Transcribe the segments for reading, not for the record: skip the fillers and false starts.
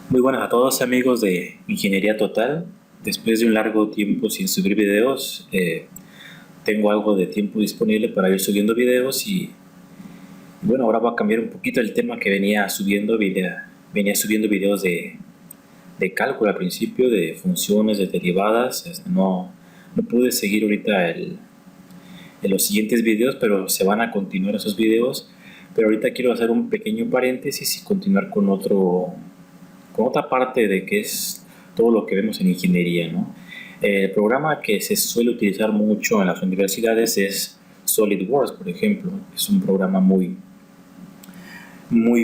Muy buenas a todos amigos de Ingeniería Total. Después de un largo tiempo sin subir videos, tengo algo de tiempo disponible para ir subiendo videos y bueno, ahora voy a cambiar un poquito el tema que venía subiendo videos de cálculo al principio, de funciones, de derivadas. No pude seguir ahorita en los siguientes videos, pero se van a continuar esos videos. Pero ahorita quiero hacer un pequeño paréntesis y continuar con otra parte de que es todo lo que vemos en ingeniería, ¿no? El programa que se suele utilizar mucho en las universidades es SolidWorks, por ejemplo. Es un programa muy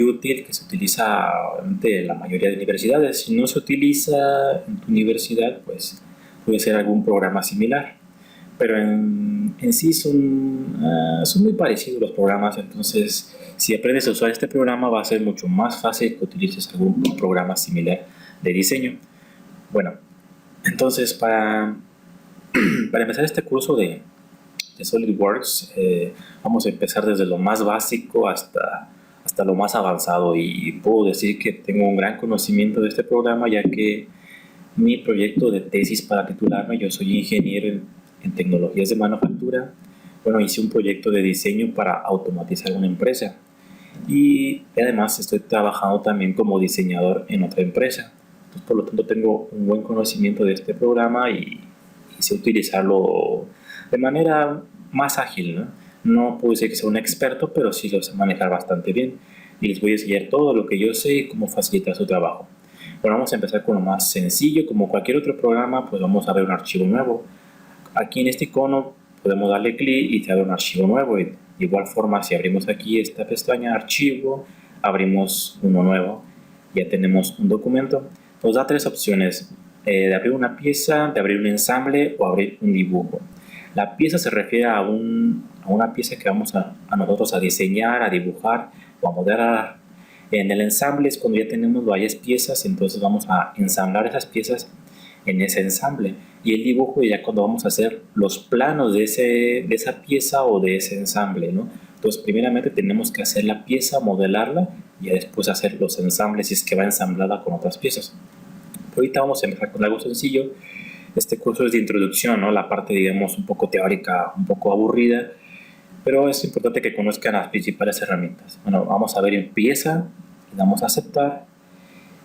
útil que se utiliza en la mayoría de universidades. Si no se utiliza en tu universidad, pues puede ser algún programa similar. Pero en sí son muy parecidos los programas, entonces si aprendes a usar este programa va a ser mucho más fácil que utilices algún programa similar de diseño. Bueno, entonces para empezar este curso de SolidWorks, vamos a empezar desde lo más básico hasta lo más avanzado, y puedo decir que tengo un gran conocimiento de este programa, ya que mi proyecto de tesis para titularme, yo soy ingeniero en tecnologías de manufactura. Bueno, hice un proyecto de diseño para automatizar una empresa y además estoy trabajando también como diseñador en otra empresa. Entonces, por lo tanto, tengo un buen conocimiento de este programa y sé utilizarlo de manera más ágil, ¿no? No puedo decir que sea un experto, pero sí lo sé manejar bastante bien y les voy a enseñar todo lo que yo sé y cómo facilitar su trabajo. Bueno, vamos a empezar con lo más sencillo. Como cualquier otro programa, pues vamos a ver un archivo nuevo. Aquí en este icono podemos darle clic y te abre un archivo nuevo. Y de igual forma, si abrimos aquí esta pestaña archivo, abrimos uno nuevo. Ya tenemos un documento. Nos da tres opciones: de abrir una pieza, de abrir un ensamble o abrir un dibujo. La pieza se refiere a una pieza que vamos a nosotros a diseñar, a dibujar o a modelar. En el ensamble es cuando ya tenemos varias piezas, entonces vamos a ensamblar esas piezas en ese ensamble. Y el dibujo ya cuando vamos a hacer los planos de esa pieza o de ese ensamble, ¿no? Entonces, primeramente tenemos que hacer la pieza, modelarla y después hacer los ensambles si es que va ensamblada con otras piezas. Ahorita vamos a empezar con algo sencillo. Este curso es de introducción, ¿no? La parte, digamos, un poco teórica, un poco aburrida, pero es importante que conozcan las principales herramientas. Bueno, vamos a ver en pieza, le damos a aceptar.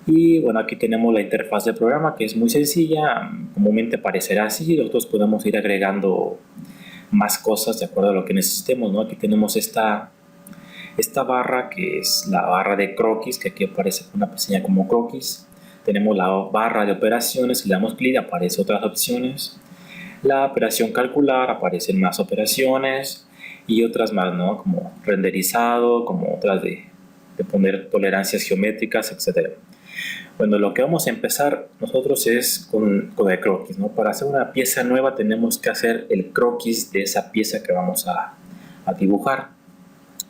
Y bueno, aquí tenemos la interfaz del programa, que es muy sencilla, comúnmente parecerá así. Nosotros podemos ir agregando más cosas de acuerdo a lo que necesitemos, ¿no? Aquí tenemos esta barra, que es la barra de croquis, que aquí aparece una pestaña como croquis. Tenemos la barra de operaciones, si le damos clic aparecen otras opciones. La operación calcular, aparecen más operaciones y otras más, ¿no? Como renderizado, como otras de poner tolerancias geométricas, etc. Bueno, lo que vamos a empezar nosotros es con el croquis, ¿no? Para hacer una pieza nueva tenemos que hacer el croquis de esa pieza que vamos a dibujar.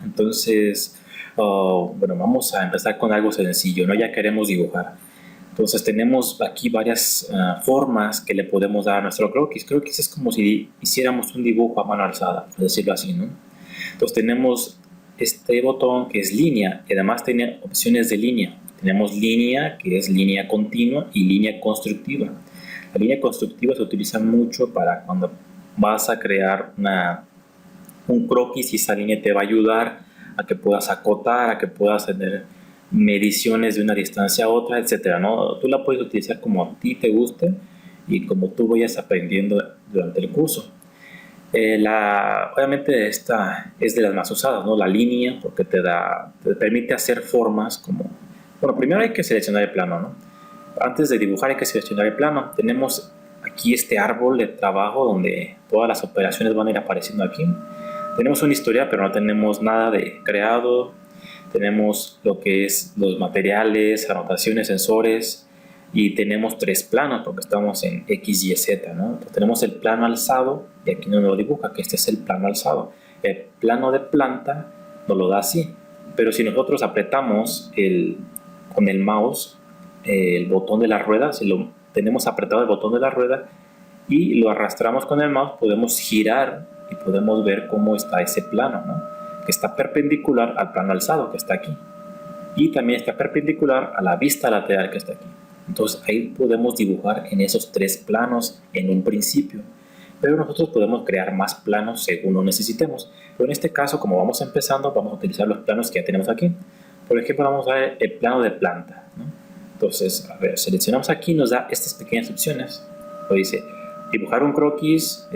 Entonces, bueno, vamos a empezar con algo sencillo, ¿no? Ya queremos dibujar. Entonces tenemos aquí varias formas que le podemos dar a nuestro croquis. Croquis es como si hiciéramos un dibujo a mano alzada, por decirlo así, ¿no? Entonces tenemos este botón que es línea, que además tiene opciones de línea. Tenemos línea, que es línea continua, y línea constructiva. La línea constructiva se utiliza mucho para cuando vas a crear un croquis, y esa línea te va a ayudar a que puedas acotar, a que puedas tener mediciones de una distancia a otra, etcétera, ¿no? Tú la puedes utilizar como a ti te guste y como tú vayas aprendiendo durante el curso. Obviamente esta es de las más usadas, ¿no? La línea, porque te permite hacer formas como... Bueno, primero hay que seleccionar el plano, ¿no? Antes de dibujar hay que seleccionar el plano. Tenemos aquí este árbol de trabajo donde todas las operaciones van a ir apareciendo aquí. Tenemos un historial, pero no tenemos nada de creado. Tenemos lo que es los materiales, anotaciones, sensores, y tenemos tres planos porque estamos en X, Y, Z, ¿no? Entonces tenemos el plano alzado, y aquí nos lo dibuja, que este es el plano alzado. El plano de planta nos lo da así, pero si nosotros apretamos con el mouse el botón de la rueda, si lo tenemos apretado el botón de la rueda y lo arrastramos con el mouse, podemos girar y podemos ver cómo está ese plano, ¿no? Que está perpendicular al plano alzado que está aquí. y también está perpendicular a la vista lateral que está aquí. Entonces ahí podemos dibujar en esos 3 planos en un principio, pero nosotros podemos crear más planos según lo necesitemos. Pero en este caso, como vamos empezando, vamos a utilizar los planos que ya tenemos aquí. Por ejemplo, vamos a ver el plano de planta, ¿no? Entonces, a ver, seleccionamos aquí, nos da estas pequeñas opciones. Lo dice dibujar un croquis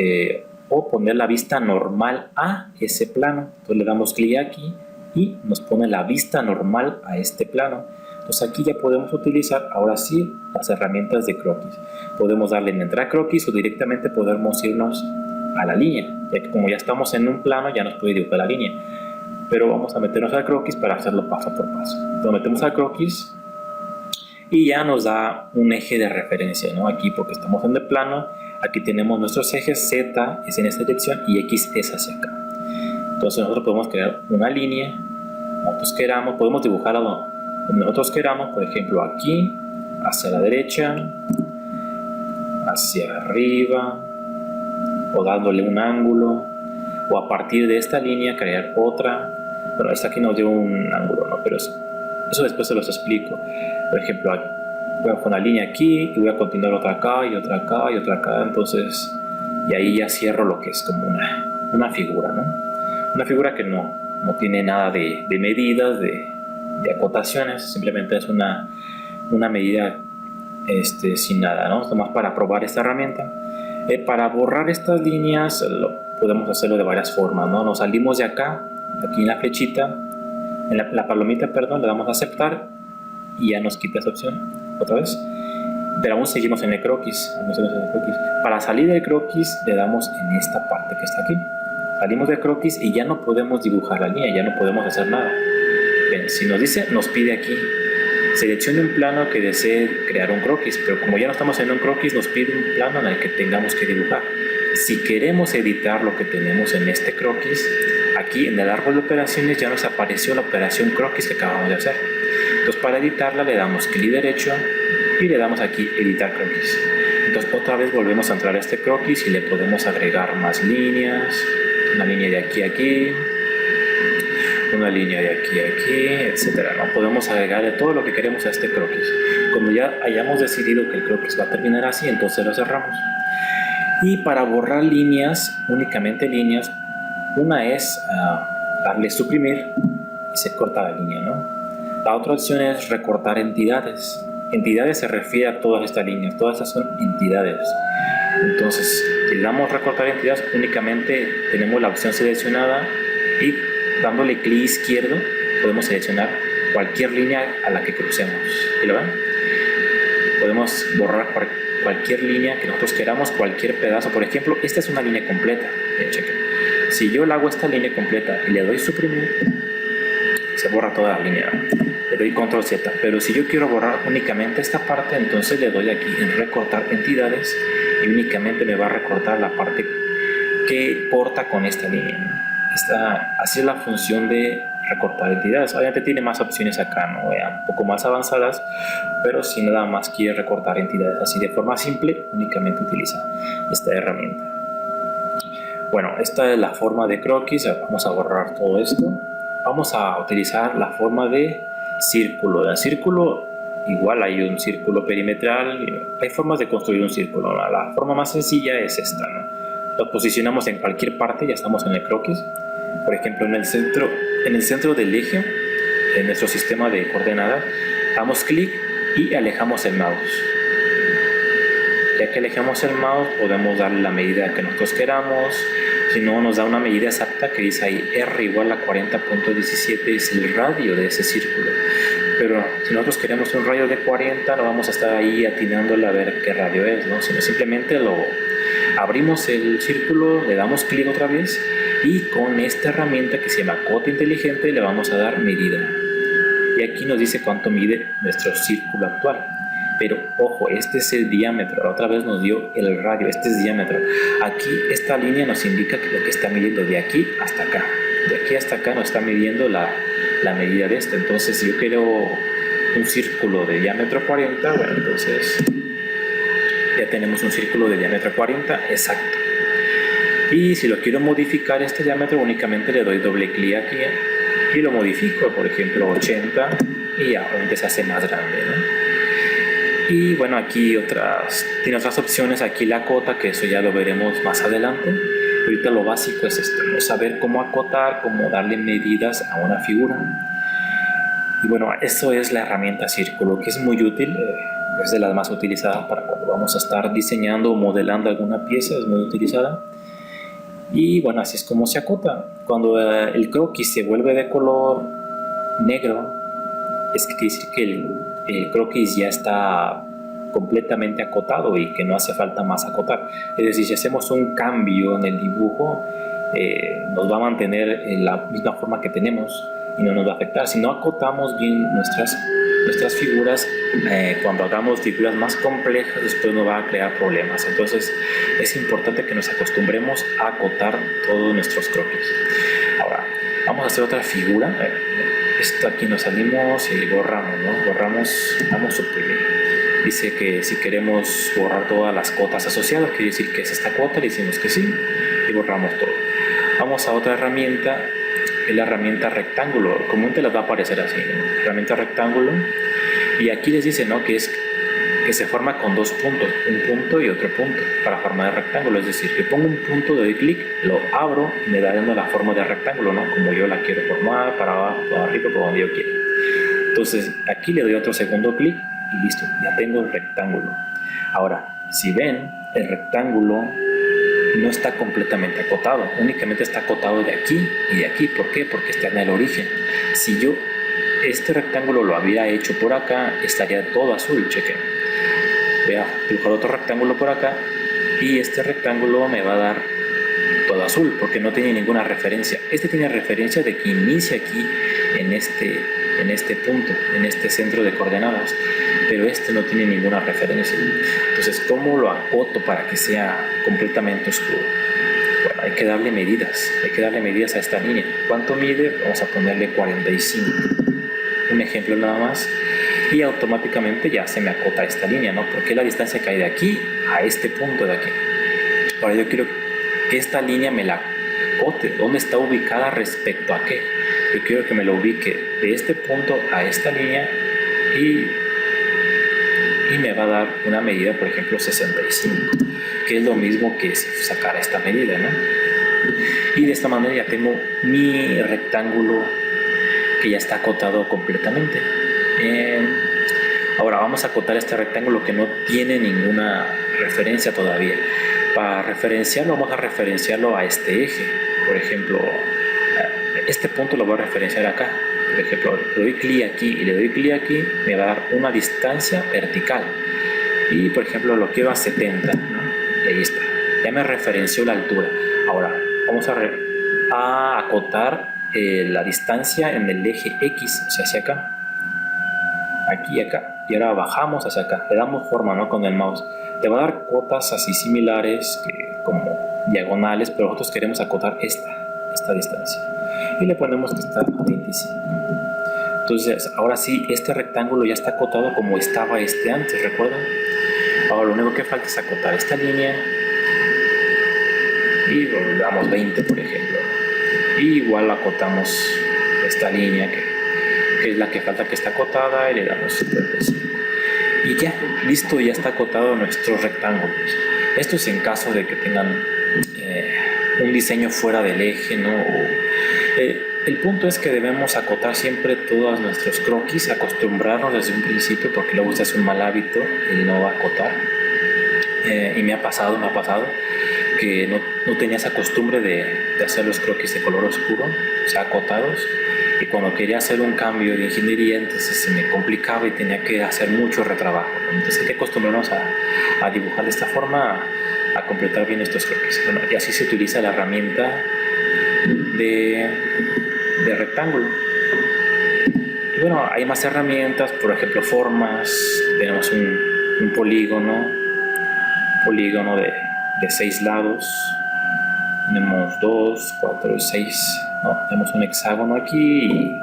o poner la vista normal a ese plano. Entonces le damos clic aquí y nos pone la vista normal a este plano. Entonces aquí ya podemos utilizar ahora sí las herramientas de croquis. Podemos darle en entrar croquis o directamente podemos irnos a la línea, ya que como ya estamos en un plano ya nos puede dibujar la línea. Pero vamos a meternos al croquis para hacerlo paso por paso. Entonces metemos al croquis y ya nos da un eje de referencia, ¿no? Aquí porque estamos en el plano, aquí tenemos nuestros ejes, Z es en esta dirección y X es hacia acá. Entonces nosotros podemos crear una línea, nosotros queramos, podemos dibujarla donde nosotros queramos, por ejemplo aquí, hacia la derecha, hacia arriba, o dándole un ángulo, o a partir de esta línea crear otra. Bueno, esta aquí nos dio un ángulo, ¿no? Pero eso después se los explico. Por ejemplo, voy a poner una línea aquí y voy a continuar otra acá y otra acá y otra acá. Entonces, y ahí ya cierro lo que es como una figura, ¿no? Una figura que no tiene nada de medidas, de acotaciones, simplemente es una medida sin nada, ¿no? Esto más para probar esta herramienta. Para borrar estas líneas podemos hacerlo de varias formas, ¿no? Nos salimos de acá, aquí en la flechita, en la palomita, perdón, le damos a aceptar y ya nos quita esa opción otra vez. Pero aún seguimos en el croquis. Para salir del croquis le damos en esta parte que está aquí. Salimos del croquis y ya no podemos dibujar la línea, ya no podemos hacer nada. Bien, si nos dice, nos pide aquí, seleccione un plano que desee crear un croquis, pero como ya no estamos en un croquis, nos pide un plano en el que tengamos que dibujar. Si queremos editar lo que tenemos en este croquis, aquí en el árbol de operaciones ya nos apareció la operación croquis que acabamos de hacer. Entonces para editarla le damos clic derecho y le damos aquí editar croquis. Entonces otra vez volvemos a entrar a este croquis y le podemos agregar más líneas, una línea de aquí a aquí, una línea de aquí a aquí, etcétera, ¿no? Podemos agregarle todo lo que queremos a este croquis. Cuando ya hayamos decidido que el croquis va a terminar así, entonces lo cerramos. Y para borrar líneas, únicamente líneas, una es darle suprimir y se corta la línea, ¿no? La otra opción es recortar entidades. Entidades se refiere a todas estas líneas, todas estas son entidades. Entonces, si le damos recortar entidades, únicamente tenemos la opción seleccionada y dándole clic izquierdo podemos seleccionar cualquier línea a la que crucemos. ¿Y lo ven? Podemos borrar cualquier línea que nosotros queramos, cualquier pedazo. Por ejemplo, esta es una línea completa. Chequen. Si yo le hago esta línea completa y le doy suprimir, se borra toda la línea. Le doy control Z. Pero si yo quiero borrar únicamente esta parte, entonces le doy aquí en recortar entidades y únicamente me va a recortar la parte que corta con esta línea. Así es la función de recortar entidades. Obviamente tiene más opciones acá, ¿no? Un poco más avanzadas, pero si nada más quiere recortar entidades así de forma simple, únicamente utiliza esta herramienta. Bueno, esta es la forma de croquis. Vamos a borrar todo esto. Vamos a utilizar la forma de círculo. El círculo, igual hay un círculo perimetral, hay formas de construir un círculo, ¿no? La forma más sencilla es esta, ¿no? Lo posicionamos en cualquier parte, ya estamos en el croquis. Por ejemplo, en el centro del eje, en nuestro sistema de coordenadas, damos clic y alejamos el mouse. Ya que alejamos el mouse, podemos darle la medida que nosotros queramos. Si no, nos da una medida exacta que dice ahí R igual a 40.17, es el radio de ese círculo. Pero si nosotros queremos un radio de 40, no vamos a estar ahí atinándole a ver qué radio es, ¿no? Sino simplemente abrimos el círculo, le damos clic otra vez y con esta herramienta que se llama cote inteligente le vamos a dar medida. Y aquí nos dice cuánto mide nuestro círculo actual. Pero ojo, este es el diámetro. Otra vez nos dio el radio, este es diámetro. Aquí esta línea nos indica que lo que está midiendo de aquí hasta acá. De aquí hasta acá nos está midiendo la medida de este. Entonces si yo quiero un círculo de diámetro 40, bueno, entonces ya tenemos un círculo de diámetro 40 exacto. Y si lo quiero modificar este diámetro, únicamente le doy doble clic aquí y lo modifico, por ejemplo 80 y ya obviamente se hace más grande, ¿no? Y bueno, aquí tiene otras opciones. Aquí la acota, que eso ya lo veremos más adelante. Ahorita lo básico es esto, ¿no? Saber cómo acotar, cómo darle medidas a una figura. Y bueno, eso es la herramienta círculo, que es muy útil, es de las más utilizadas para cuando vamos a estar diseñando o modelando alguna pieza, es muy utilizada. Y bueno, así es como se acota. Cuando el croquis se vuelve de color negro, es que quiere decir que el croquis ya está completamente acotado y que no hace falta más acotar. Es decir, si hacemos un cambio en el dibujo, nos va a mantener en la misma forma que tenemos y no nos va a afectar. Si no acotamos bien nuestras figuras, cuando hagamos figuras más complejas, después nos va a crear problemas. Entonces es importante que nos acostumbremos a acotar todos nuestros croquis. Ahora vamos a hacer otra figura. Esto aquí nos salimos y borramos, ¿no? Borramos, vamos a suprimir. Dice que si queremos borrar todas las cotas asociadas, quiere decir que es esta cota, le decimos que sí y borramos todo. Vamos a otra herramienta, es la herramienta rectángulo. Comúnmente les va a aparecer así, ¿no? Herramienta rectángulo, y aquí les dice, ¿no?, que se forma con dos puntos, un punto y otro punto para formar el rectángulo. Es decir, que pongo un punto, le doy clic, lo abro y me da la forma de rectángulo, ¿no?, como yo la quiero formar, para abajo, para arriba, por donde yo quiera. Entonces aquí le doy otro segundo clic y listo, ya tengo el rectángulo. Ahora, si ven, el rectángulo no está completamente acotado, únicamente está acotado de aquí y de aquí. ¿Por qué? Porque está en el origen. Si yo este rectángulo lo había hecho por acá, estaría todo azul, chequen. Voy a dibujar otro rectángulo por acá y este rectángulo me va a dar todo azul porque no tiene ninguna referencia. Este tiene referencia de que inicia aquí en este punto, en este centro de coordenadas, pero este no tiene ninguna referencia. Entonces, ¿cómo lo acoto para que sea completamente oscuro? Bueno, hay que darle medidas a esta línea. ¿Cuánto mide? Vamos a ponerle 45. Un ejemplo nada más, y automáticamente ya se me acota esta línea, ¿no? Porque la distancia cae de aquí a este punto de aquí. Ahora yo quiero que esta línea me la acote. ¿Dónde está ubicada respecto a qué? Yo quiero que me lo ubique de este punto a esta línea y me va a dar una medida, por ejemplo 65, que es lo mismo que si sacara esta medida, ¿no? Y de esta manera ya tengo mi rectángulo que ya está acotado completamente. Ahora vamos a acotar este rectángulo que no tiene ninguna referencia todavía. Para referenciarlo, vamos a referenciarlo a este eje. Por ejemplo, este punto lo voy a referenciar acá. Por ejemplo, le doy clic aquí y le doy clic aquí, me va a dar una distancia vertical. Y por ejemplo lo quiero a 70, ¿no? Y ahí está. Ya me referenció la altura. Ahora vamos a acotar la distancia en el eje X, o sea, hacia acá, aquí y acá, y ahora bajamos hacia acá, le damos forma, ¿no?, con el mouse. Te va a dar cuotas así similares, como diagonales, pero nosotros queremos acotar esta distancia y le ponemos que está a 25. Entonces ahora sí, este rectángulo ya está acotado como estaba antes, ¿recuerdan? Ahora lo único que falta es acotar esta línea y le damos 20, por ejemplo. Y igual acotamos esta línea que es la que falta, que está acotada, y le damos 55. Y ya, listo, ya está acotado nuestros rectángulos. Esto es en caso de que tengan un diseño fuera del eje, ¿no? El punto es que debemos acotar siempre todos nuestros croquis, acostumbrarnos desde un principio, porque luego es un mal hábito el no acotar. Y me ha pasado que no tenía esa costumbre de hacer los croquis de color oscuro, o sea, acotados, y cuando quería hacer un cambio de ingeniería, entonces se me complicaba y tenía que hacer mucho retrabajo, ¿no? Entonces hay que acostumbrarnos a dibujar de esta forma, a completar bien estos croquis. Bueno, y así se utiliza la herramienta de rectángulo. Y bueno, hay más herramientas, por ejemplo formas. Tenemos un polígono de 6 lados. Tenemos 2, 4 y 6, ¿no? Tenemos un hexágono aquí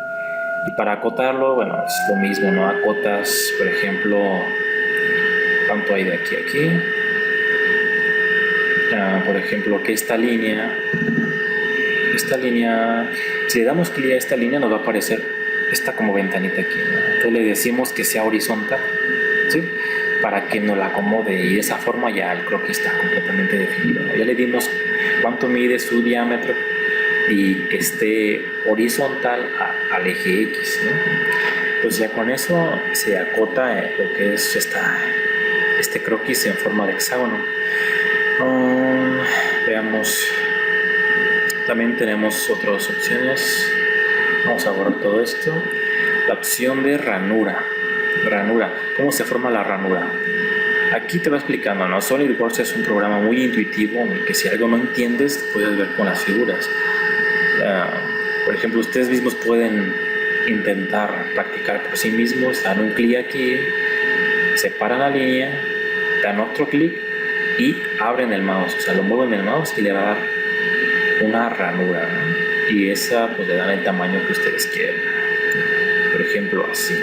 y para acotarlo, bueno, es lo mismo, ¿no? Acotas, por ejemplo, ¿cuánto hay de aquí a aquí? Por ejemplo, que esta línea, si le damos clic a esta línea, nos va a aparecer esta como ventanita aquí, ¿no? Entonces le decimos que sea horizontal, ¿sí? Para que nos la acomode, y de esa forma ya el croquis está completamente definido, ¿no? Ya le dimos cuánto mide su diámetro y que esté horizontal al eje X, ¿no? Pues ya con eso se acota lo que es este croquis en forma de hexágono. Veamos, también tenemos otras opciones. Vamos a borrar todo esto. La opción de ranura. ¿Cómo se forma la ranura? Aquí te va explicando, ¿no? SolidWorks es un programa muy intuitivo en el que si algo no entiendes puedes ver con las figuras. Por ejemplo, ustedes mismos pueden intentar practicar por sí mismos, dan un clic aquí, separan la línea, dan otro clic y abren el mouse, o sea, lo mueven el mouse y le va a dar una ranura, ¿no? Y esa pues le dan el tamaño que ustedes quieran, por ejemplo así,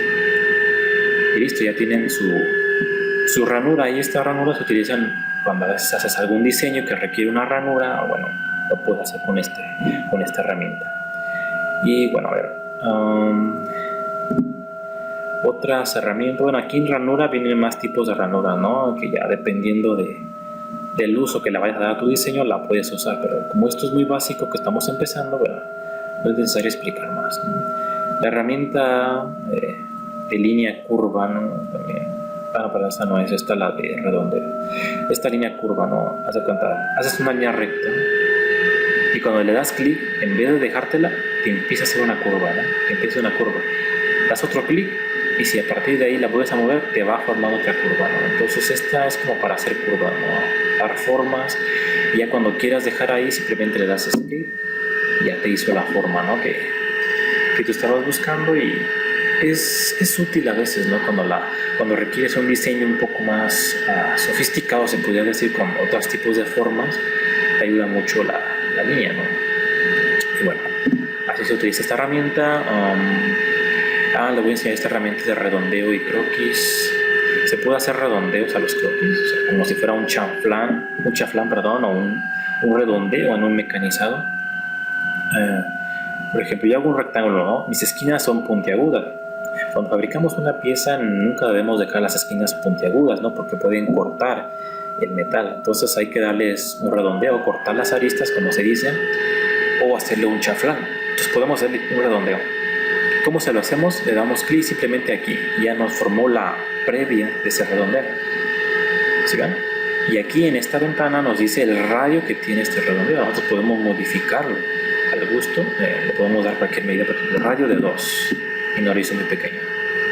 y listo, ya tienen su ranura. Y estas ranuras se utilizan cuando a veces haces algún diseño que requiere una ranura, o bueno, lo puedes hacer con esta herramienta. Y bueno, a ver, otras herramientas. Bueno, aquí en ranura vienen más tipos de ranura, ¿no? Que ya dependiendo del uso que le vayas a dar a tu diseño la puedes usar, pero como esto es muy básico que estamos empezando, bueno, no es necesario explicar más, ¿no? La herramienta de línea curva, ¿no? También, para esta no es, esta la de redondeo. Esta línea curva, ¿no? Haz de cuenta, haces una línea recta, ¿no? Y cuando le das clic, en vez de dejártela, te empieza a hacer una curva, ¿no? Te empieza una curva. Das otro clic y si a partir de ahí la vuelves a mover, te va formando otra curva, ¿no? Entonces esta es como para hacer curvas, ¿no? Dar formas, y ya cuando quieras dejar ahí, simplemente le das escape y ya te hizo la forma, ¿no? Que tú estabas buscando. Y es útil a veces, ¿no? Cuando requieres un diseño un poco más sofisticado, se podría decir, con otros tipos de formas, te ayuda mucho la línea, ¿no? Y bueno, así se utiliza esta herramienta. Le voy a enseñar esta herramienta de redondeo y croquis. Se puede hacer redondeos a los croquis, o sea, como si fuera un chaflán, perdón, o un redondeo en un mecanizado. Por ejemplo, yo hago un rectángulo, ¿no? Mis esquinas son puntiagudas. Cuando fabricamos una pieza nunca debemos dejar las esquinas puntiagudas, ¿no? Porque pueden cortar el metal. Entonces hay que darles un redondeo, cortar las aristas, como se dice, o hacerle un chaflán. Entonces podemos hacerle un redondeo. ¿Cómo se lo hacemos? Le damos clic simplemente aquí. Ya nos formó la previa de ese redondeo. ¿Sí ven? Y aquí en esta ventana nos dice el radio que tiene este redondeo. Nosotros podemos modificarlo al gusto. Le podemos dar cualquier medida, por ejemplo, radio de 2 y no lo hizo muy pequeño,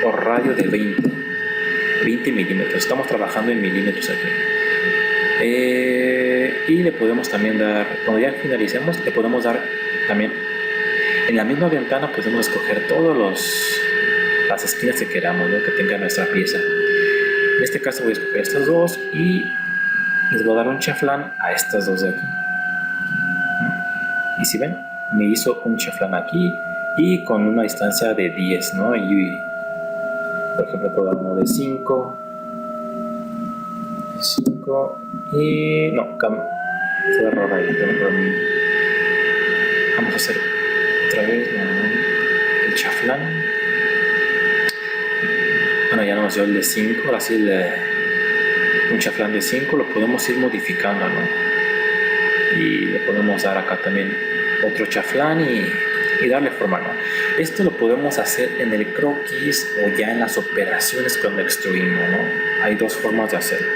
o radio de 20 milímetros. Estamos trabajando en milímetros aquí. Y le podemos también dar, cuando ya finalicemos, le podemos dar también en la misma ventana, podemos escoger todas las esquinas que queramos, ¿no? Que tenga nuestra pieza. En este caso voy a escoger estas dos y les voy a dar un chaflán a estas dos de aquí. Y si ven, me hizo un chaflán aquí y con una distancia de 10, ¿no? Y por ejemplo puedo dar uno de 5 y no, fue error ahí, vamos a hacer otra vez el chaflán. Bueno, ya nos dio el de 5, ahora sí un chaflán de 5 lo podemos ir modificando, ¿no? Y le podemos dar acá también otro chaflán y darle forma, ¿no? Esto lo podemos hacer en el croquis o ya en las operaciones cuando extruimos, ¿no? Hay dos formas de hacerlo.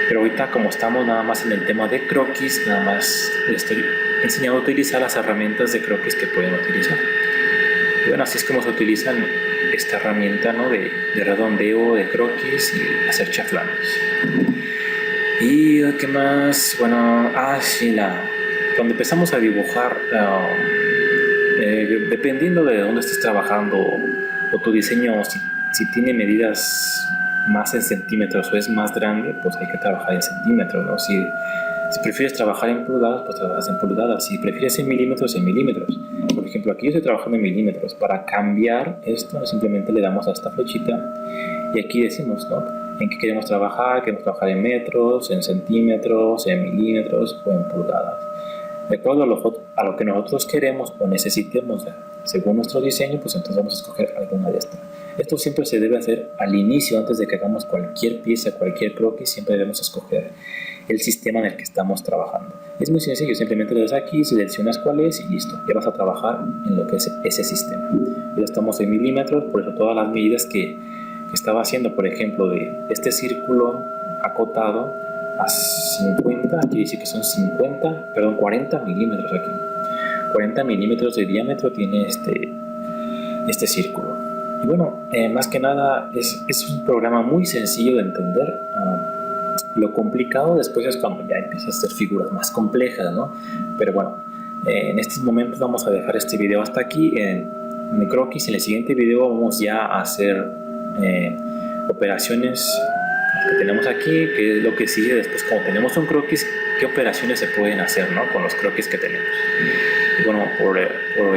Pero ahorita, como estamos nada más en el tema de croquis, nada más les estoy enseñando a utilizar las herramientas de croquis que pueden utilizar. Y bueno, así es como se utilizan esta herramienta, ¿no? de redondeo, de croquis y hacer chaflanes. Y ¿qué más? Bueno, sí, cuando empezamos a dibujar, dependiendo de dónde estés trabajando o tu diseño, si tiene medidas más en centímetros o es más grande, pues hay que trabajar en centímetros, ¿no? Si prefieres trabajar en pulgadas, pues trabajas en pulgadas. Si prefieres en milímetros, en milímetros. Por ejemplo, aquí yo estoy trabajando en milímetros. Para cambiar esto, simplemente le damos a esta flechita y aquí decimos, ¿no? En qué queremos trabajar en metros, en centímetros, en milímetros o en pulgadas. De acuerdo a lo que nosotros queremos o necesitemos según nuestro diseño, pues entonces vamos a escoger alguna de estas. Esto siempre se debe hacer al inicio, antes de que hagamos cualquier pieza, cualquier croquis, siempre debemos escoger el sistema en el que estamos trabajando. Es muy sencillo, simplemente le das aquí, seleccionas cuál es y listo, ya vas a trabajar en lo que es ese sistema. Ya estamos en milímetros, por eso todas las medidas que estaba haciendo, por ejemplo, de este círculo acotado a 50, quiere decir que son 40 milímetros aquí. 40 milímetros de diámetro tiene este círculo. Y bueno, más que nada es un programa muy sencillo de entender. Lo complicado después es cuando ya empiezas a hacer figuras más complejas, ¿no? Pero bueno, en estos momentos vamos a dejar este video hasta aquí. En mi croquis, en el siguiente video vamos ya a hacer operaciones que tenemos aquí, que es lo que sigue después. Como tenemos un croquis, ¿qué operaciones se pueden hacer, ¿no? Con los croquis que tenemos? Y bueno, por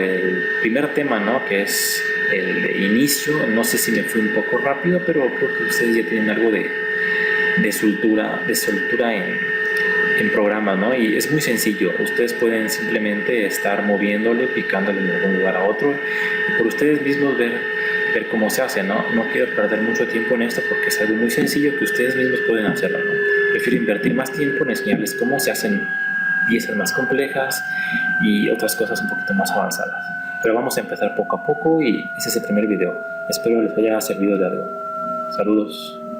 el primer tema, ¿no? Que es el de inicio, no sé si me fui un poco rápido, pero creo que ustedes ya tienen algo de soltura en programas, ¿no? Y es muy sencillo. Ustedes pueden simplemente estar moviéndole, picándole de algún lugar a otro y por ustedes mismos ver cómo se hace, ¿no? No quiero perder mucho tiempo en esto porque es algo muy sencillo que ustedes mismos pueden hacerlo, ¿no? Prefiero invertir más tiempo en enseñarles cómo se hacen piezas más complejas y otras cosas un poquito más avanzadas. Pero vamos a empezar poco a poco y ese es el primer video. Espero les haya servido de algo. Saludos.